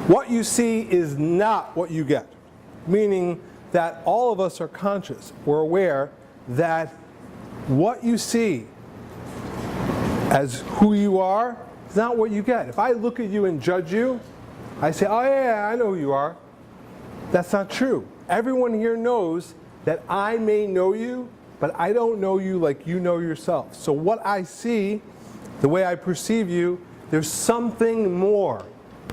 What you see is not what you get, meaning that all of us are conscious. We're aware that what you see as who you are is not what you get. If I look at you and judge you, I say, oh yeah, I know who you are. That's not true. Everyone here knows that I may know you, but I don't know you like you know yourself. So what I see, the way I perceive you, there's something more.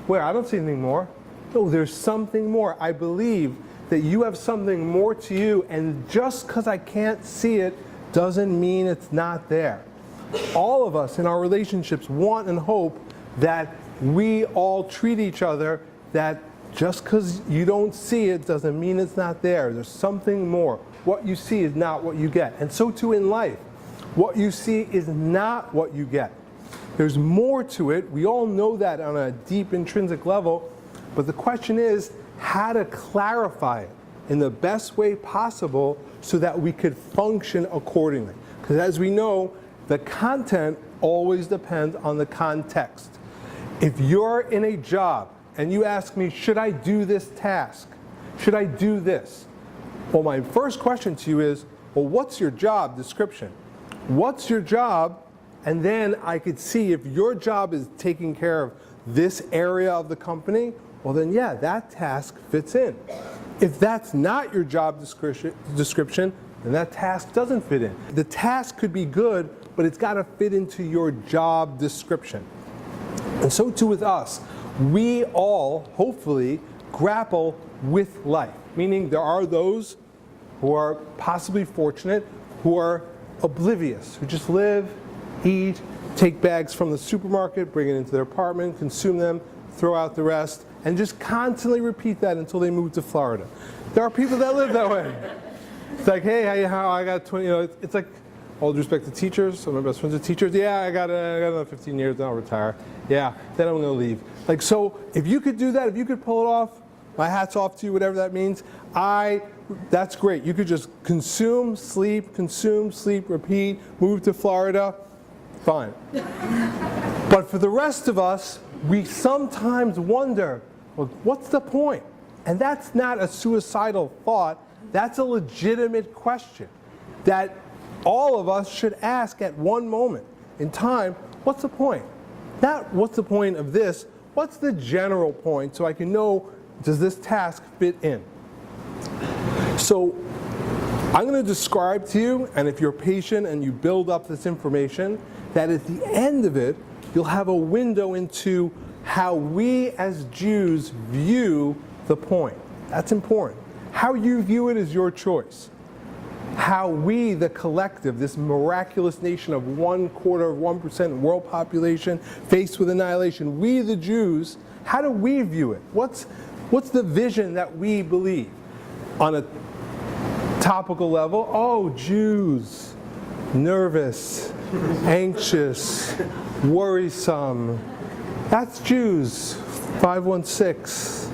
Where? I don't see anything more. No, there's something more. I believe that you have something more to you, and just because I can't see it doesn't mean it's not there. All of us in our relationships want and hope that we all treat each other that just because you don't see it doesn't mean it's not there. There's something more. What you see is not what you get. And so too in life. What you see is not what you get. There's more to it. We all know that on a deep intrinsic level. But the question is how to clarify it in the best way possible so that we could function accordingly. Because as we know, the content always depends on the context. If you're in a job and you ask me, should I do this task? Should I do this? Well, my first question to you is, well, what's your job description? What's your job? And then I could see if your job is taking care of this area of the company, well then yeah, that task fits in. If that's not your job description, then that task doesn't fit in. The task could be good, but it's got to fit into your job description. And so too with us. We all, hopefully, grapple with life. Meaning there are those who are possibly fortunate, who are oblivious, who just live, eat, take bags from the supermarket, bring it into their apartment, consume them, throw out the rest, and just constantly repeat that until they move to Florida. There are people that live that way. It's like, hey, how I got 20, it's like, all due respect to teachers, some of my best friends are teachers. Yeah, I got another 15 years, then I'll retire. Yeah, then I'm going to leave. Like, so if you could do that, if you could pull it off, my hat's off to you, whatever that means. That's great. You could just consume, sleep, repeat, move to Florida, fine. But for the rest of us, we sometimes wonder, well, what's the point? And that's not a suicidal thought. That's a legitimate question that all of us should ask at one moment in time. What's the point? Not what's the point of this, what's the general point so I can know, does this task fit in? So I'm going to describe to you, and if you're patient and you build up this information, that at the end of it, you'll have a window into how we as Jews view the point. That's important. How you view it is your choice. How we, the collective, this miraculous nation of 1/4% world population faced with annihilation, we the Jews, how do we view it? What's the vision that we believe? On a topical level, oh, Jews, nervous, anxious, worrisome. That's Jews, 516.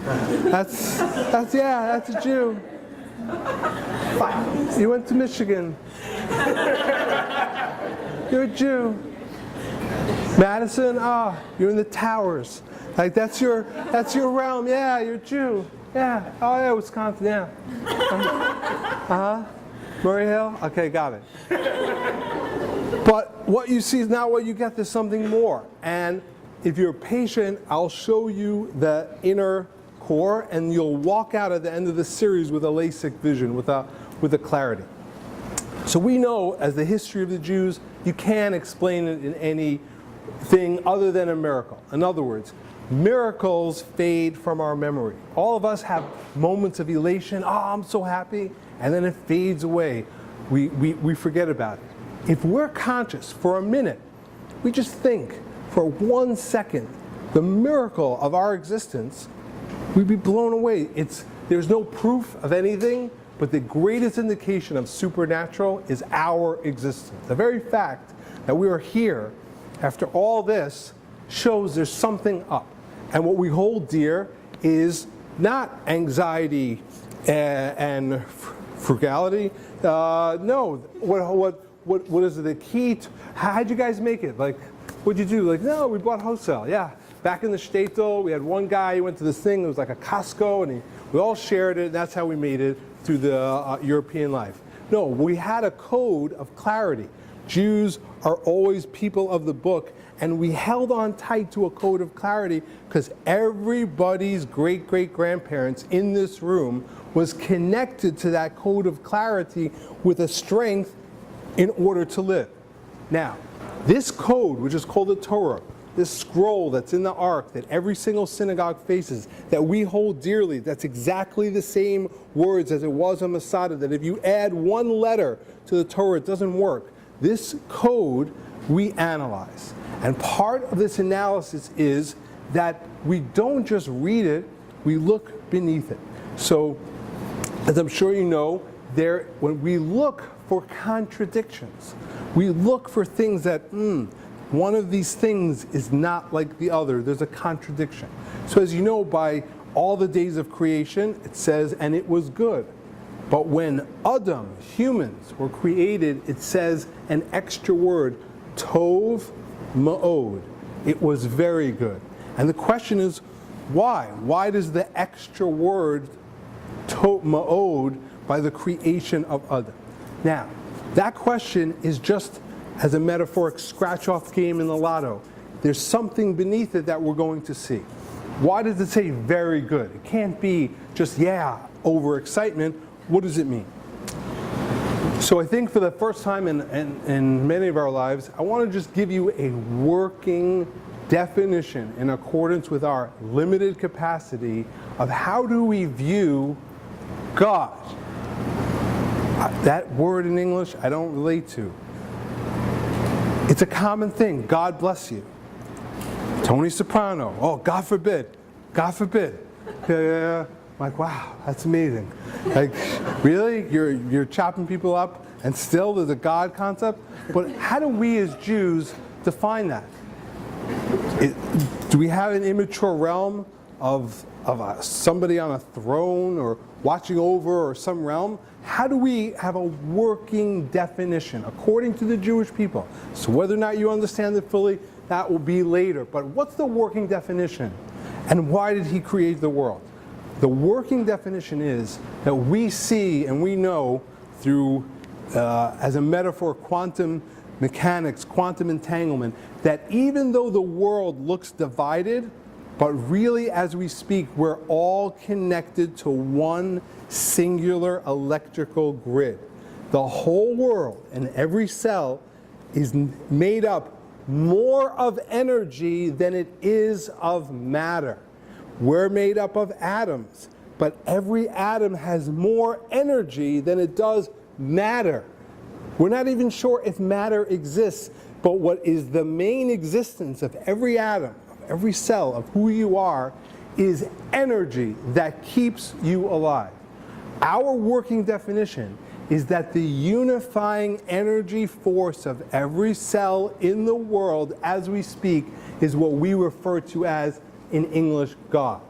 That's a Jew. You went to Michigan. You're a Jew. Madison, you're in the towers. Like that's your realm. Yeah, you're a Jew. Yeah. Oh yeah, Wisconsin. Yeah. Murray Hill. Okay, got it. But what you see is not what you get. There's something more. And if you're patient, I'll show you the inner core, and you'll walk out at the end of the series with a LASIK vision, with a clarity. So we know, as the history of the Jews, you can't explain it in anything other than a miracle. In other words, miracles fade from our memory. All of us have moments of elation. Oh, I'm so happy. And then it fades away. We forget about it. If we're conscious for a minute, we just think for 1 second the miracle of our existence, we'd be blown away. There's no proof of anything, but the greatest indication of supernatural is our existence. The very fact that we are here after all this shows there's something up. And what we hold dear is not anxiety and frugality. No, what is it? The key to, how'd you guys make it? Like, what'd you do? Like, no, we bought wholesale. Yeah, back in the shtetl, we had one guy, he went to this thing, it was like a Costco, and we all shared it, and that's how we made it through the European life. No, we had a code of clarity. Jews are always people of the book, and we held on tight to a code of clarity because everybody's great-great-grandparents in this room was connected to that code of clarity with a strength in order to live. Now, this code, which is called the Torah, this scroll that's in the Ark that every single synagogue faces, that we hold dearly, that's exactly the same words as it was on Masada, that if you add one letter to the Torah, it doesn't work. This code we analyze. And part of this analysis is that we don't just read it, we look beneath it. So, as I'm sure you know, when we look for contradictions, we look for things that, one of these things is not like the other. There's a contradiction. So as you know, by all the days of creation, it says, and it was good. But when Adam, humans, were created, it says an extra word, tov ma'od. It was very good. And the question is, why? Why does the extra word tov ma'od by the creation of Adam? Now, that question is just as a metaphoric scratch-off game in the lotto. There's something beneath it that we're going to see. Why does it say very good? It can't be just, overexcitement. What does it mean? So I think for the first time in many of our lives, I want to just give you a working definition in accordance with our limited capacity of how do we view God. That word in English I don't relate to. It's a common thing. God bless you. Tony Soprano. Oh, God forbid. God forbid. Yeah. Like, wow, that's amazing. Like, really? You're chopping people up and still there's a God concept? But how do we as Jews define that? Do we have an immature realm of somebody on a throne or watching over or some realm? How do we have a working definition according to the Jewish people? So whether or not you understand it fully, that will be later. But what's the working definition? And why did he create the world? The working definition is that we see and we know through, as a metaphor, quantum mechanics, quantum entanglement, that even though the world looks divided, but really as we speak, we're all connected to one singular electrical grid. The whole world and every cell is made up more of energy than it is of matter. We're made up of atoms, but every atom has more energy than it does matter. We're not even sure if matter exists, but what is the main existence of every atom, of every cell, of who you are, is energy that keeps you alive. Our working definition is that the unifying energy force of every cell in the world as we speak is what we refer to as, in English, God.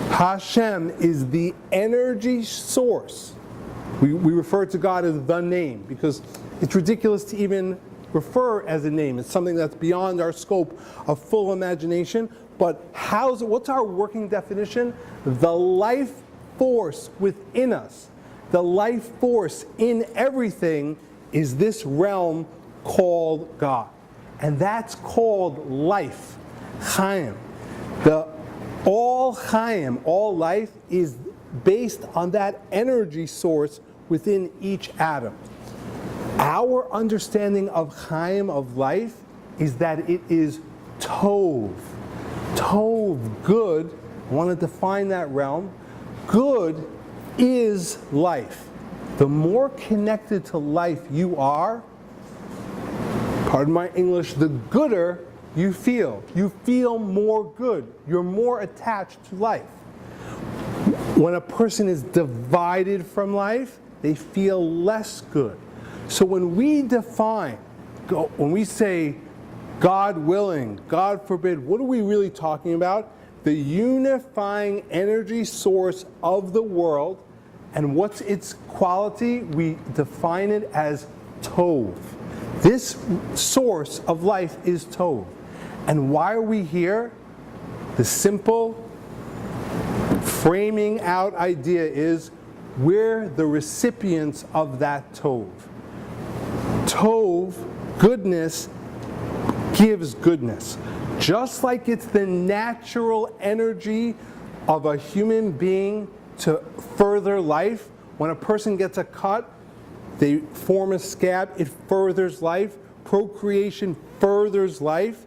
Hashem is the energy source. We refer to God as the name because it's ridiculous to even refer as a name. It's something that's beyond our scope of full imagination. But what's our working definition? The life force within us, the life force in everything is this realm called God. And that's called life, Chaim. All Chaim, all life, is based on that energy source within each atom. Our understanding of Chaim, of life, is that it is Tov. Tov, good. I want to define that realm. Good is life. The more connected to life you are, pardon my English, the gooder you feel. You feel more good. You're more attached to life. When a person is divided from life, they feel less good. So when we define, when we say God willing, God forbid, what are we really talking about? The unifying energy source of the world, and what's its quality? We define it as Tov. This source of life is Tov. And why are we here? The simple framing out idea is we're the recipients of that tov. Tov, goodness, gives goodness. Just like it's the natural energy of a human being to further life. When a person gets a cut, they form a scab, it furthers life. Procreation furthers life.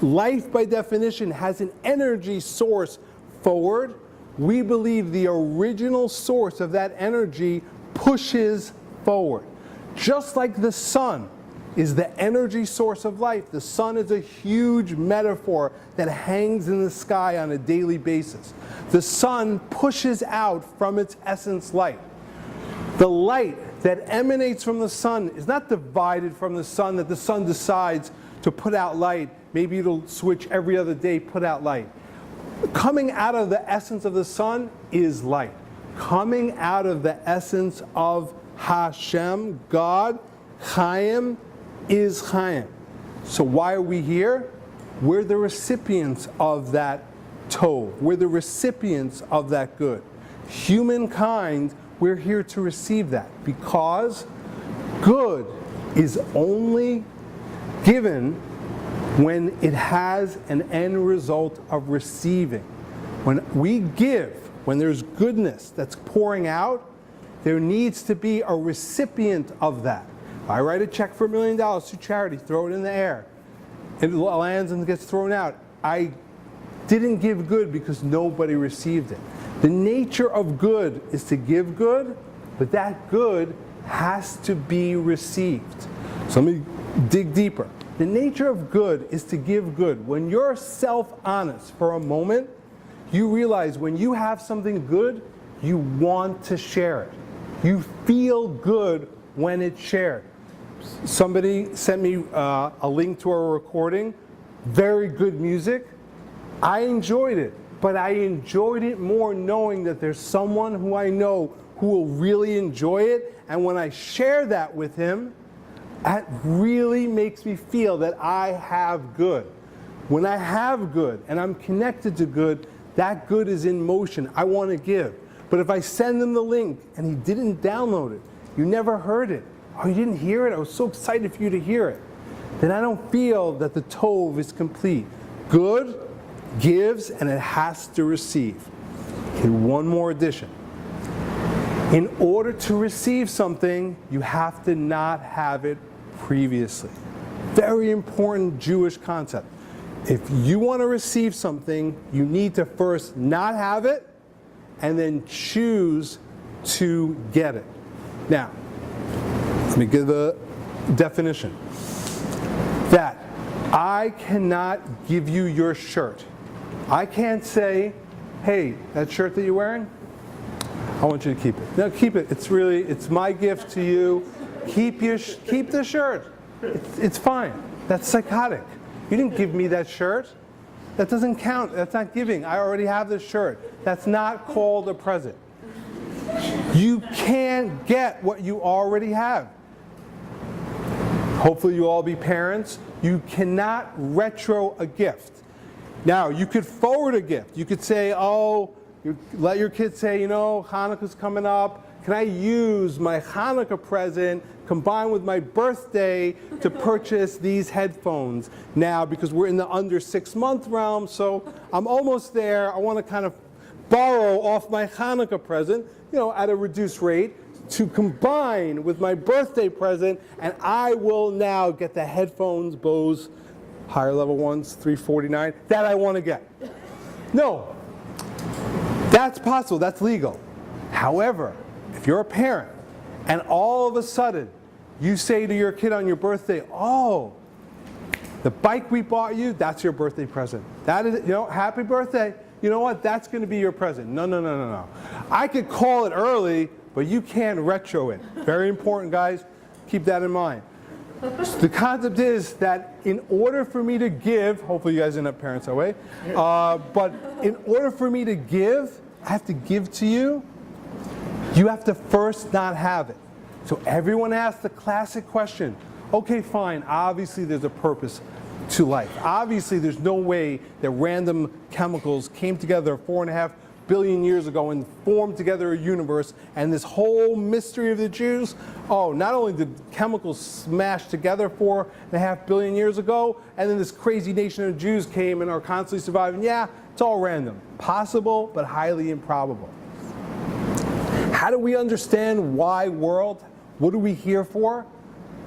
Life, by definition, has an energy source forward. We believe the original source of that energy pushes forward. Just like the sun is the energy source of life. The sun is a huge metaphor that hangs in the sky on a daily basis. The sun pushes out from its essence light. The light that emanates from the sun is not divided from the sun, that the sun decides to put out light. Maybe it'll switch every other day, put out light. Coming out of the essence of the sun is light. Coming out of the essence of Hashem, God, Chaim, is Chaim. So why are we here? We're the recipients of that tov. We're the recipients of that good. Humankind, we're here to receive that because good is only given when it has an end result of receiving. When we give, when there's goodness that's pouring out, there needs to be a recipient of that. I write a check for $1 million to charity, throw it in the air. It lands and gets thrown out. I didn't give good because nobody received it. The nature of good is to give good, but that good has to be received. So let me dig deeper. The nature of good is to give good. When you're self-honest for a moment, you realize when you have something good, you want to share it. You feel good when it's shared. Somebody sent me a link to a recording, very good music. I enjoyed it, but I enjoyed it more knowing that there's someone who I know who will really enjoy it, and when I share that with him, that really makes me feel that I have good. When I have good and I'm connected to good, that good is in motion. I want to give. But if I send him the link and he didn't download it, you never heard it, oh, you didn't hear it? I was so excited for you to hear it. Then I don't feel that the tov is complete. Good gives and it has to receive. Okay, one more addition. In order to receive something, you have to not have it previously. Very important Jewish concept. If you want to receive something, you need to first not have it and then choose to get it. Now, let me give a definition. That I cannot give you your shirt. I can't say, hey, that shirt that you're wearing, I want you to keep it. No, keep it. It's my gift to you. Keep the shirt. It's fine. That's psychotic. You didn't give me that shirt. That doesn't count. That's not giving. I already have the shirt. That's not called a present. You can't get what you already have. Hopefully you all be parents. You cannot retro a gift. Now, you could forward a gift. You could say, let your kids say, Hanukkah's coming up. Can I use my Hanukkah present combined with my birthday to purchase these headphones now because we're in the under 6-month realm, so I'm almost there. I want to kind of borrow off my Hanukkah present, at a reduced rate to combine with my birthday present, and I will now get the headphones, Bose, higher level ones, $349, that I want to get. No, that's possible, that's legal. However, if you're a parent and all of a sudden you say to your kid on your birthday, oh, the bike we bought you, that's your birthday present. That is, happy birthday. You know what? That's going to be your present. No. I could call it early, but you can't retro it. Very important, guys. Keep that in mind. So the concept is that in order for me to give, hopefully you guys didn't have parents that way, but in order for me to give, I have to give to you. You have to first not have it. So everyone asks the classic question, okay, fine, obviously there's a purpose. to life. Obviously, there's no way that random chemicals came together 4.5 billion years ago and formed together a universe, and this whole mystery of the Jews, oh, not only did chemicals smash together 4.5 billion years ago, and then this crazy nation of Jews came and are constantly surviving. Yeah, it's all random. Possible, but highly improbable. How do we understand why world? What are we here for?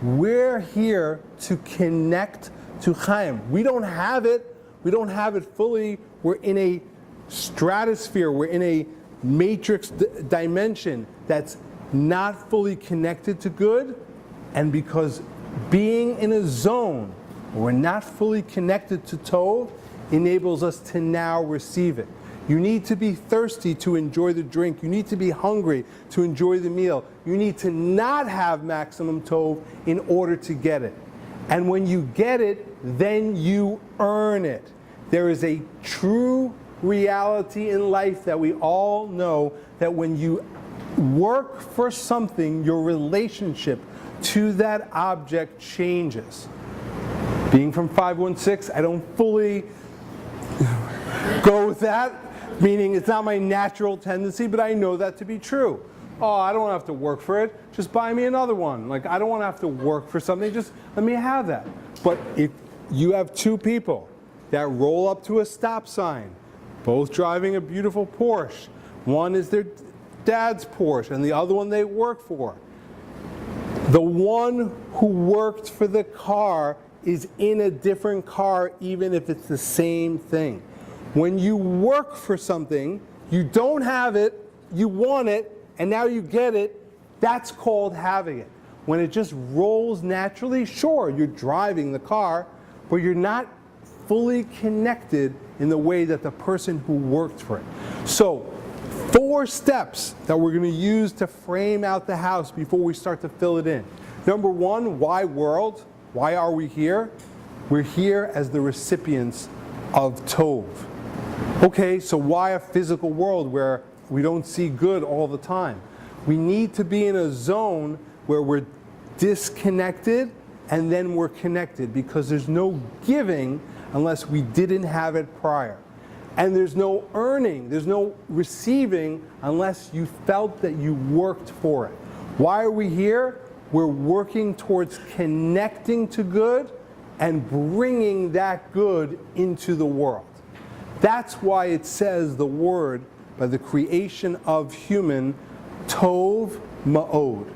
We're here to connect to Chaim. We don't have it. We don't have it fully. We're in a stratosphere. We're in a matrix dimension that's not fully connected to good. And because being in a zone where we're not fully connected to Tov enables us to now receive it. You need to be thirsty to enjoy the drink. You need to be hungry to enjoy the meal. You need to not have maximum Tov in order to get it. And when you get it, then you earn it. There is a true reality in life that we all know, that when you work for something, your relationship to that object changes. Being from 516, I don't fully go with that, meaning it's not my natural tendency, but I know that to be true. Oh, I don't have to work for it. Just buy me another one. Like, I don't want to have to work for something. Just let me have that. But if you have two people that roll up to a stop sign, both driving a beautiful Porsche, one is their dad's Porsche and the other one they work for, the one who worked for the car is in a different car, even if it's the same thing. When you work for something, you don't have it, you want it, and now you get it, that's called having it. When it just rolls naturally, sure, you're driving the car, but you're not fully connected in the way that the person who worked for it. So, 4 steps that we're going to use to frame out the house before we start to fill it in. Number 1, why world? Why are we here? We're here as the recipients of Tov. Okay, so why a physical world where we don't see good all the time? We need to be in a zone where we're disconnected and then we're connected, because there's no giving unless we didn't have it prior. And there's no earning, there's no receiving unless you felt that you worked for it. Why are we here? We're working towards connecting to good and bringing that good into the world. That's why it says the word, by the creation of human, Tov Ma'od.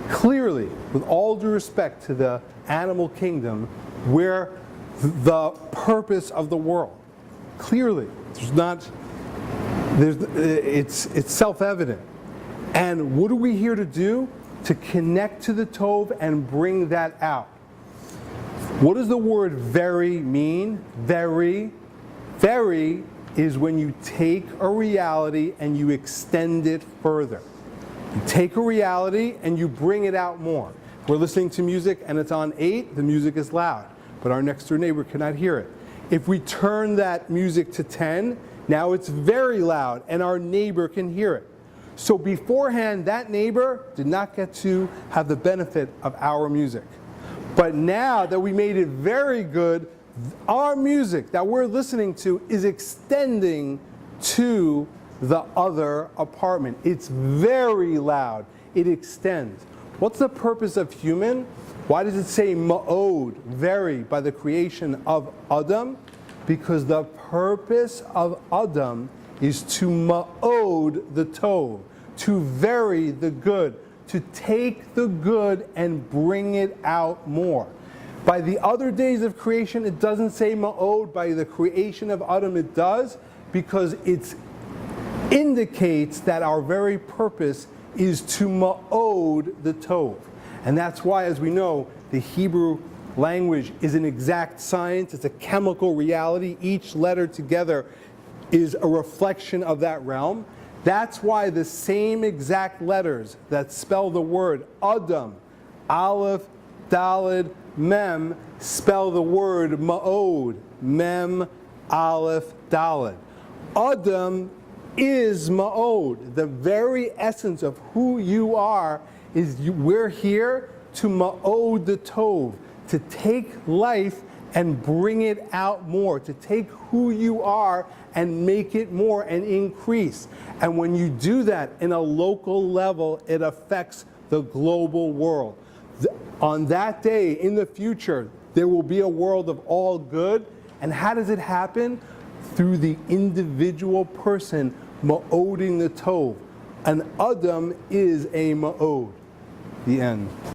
Clearly, with all due respect to the animal kingdom, we're the purpose of the world. Clearly, it's self-evident. And what are we here to do? To connect to the Tov and bring that out. What does the word very mean? Very is when you take a reality and you extend it further. You take a reality and you bring it out more. We're listening to music and it's on 8, the music is loud, but our next door neighbor cannot hear it. If we turn that music to 10, now it's very loud and our neighbor can hear it. So beforehand, that neighbor did not get to have the benefit of our music. But now that we made it very good, our music that we're listening to is extending to the other apartment. It's very loud. It extends. What's the purpose of human? Why does it say ma'od, very, by the creation of Adam? Because the purpose of Adam is to ma'od the tov, to vary the good, to take the good and bring it out more. By the other days of creation, it doesn't say ma'od. By the creation of Adam, it does, because it indicates that our very purpose is to ma'od the tov. And that's why, as we know, the Hebrew language is an exact science. It's a chemical reality. Each letter together is a reflection of that realm. That's why the same exact letters that spell the word Adam, Aleph, Daled, Mem, spell the word Ma'od, Mem, Aleph, Daled. Adam is Ma'od. The very essence of who you are is we're here to Ma'od the Tov, to take life and bring it out more, to take who you are and make it more and increase. And when you do that in a local level, it affects the global world. On that day, in the future, there will be a world of all good. And how does it happen? Through the individual person ma'oding the tov. An Adam is a ma'od. The end.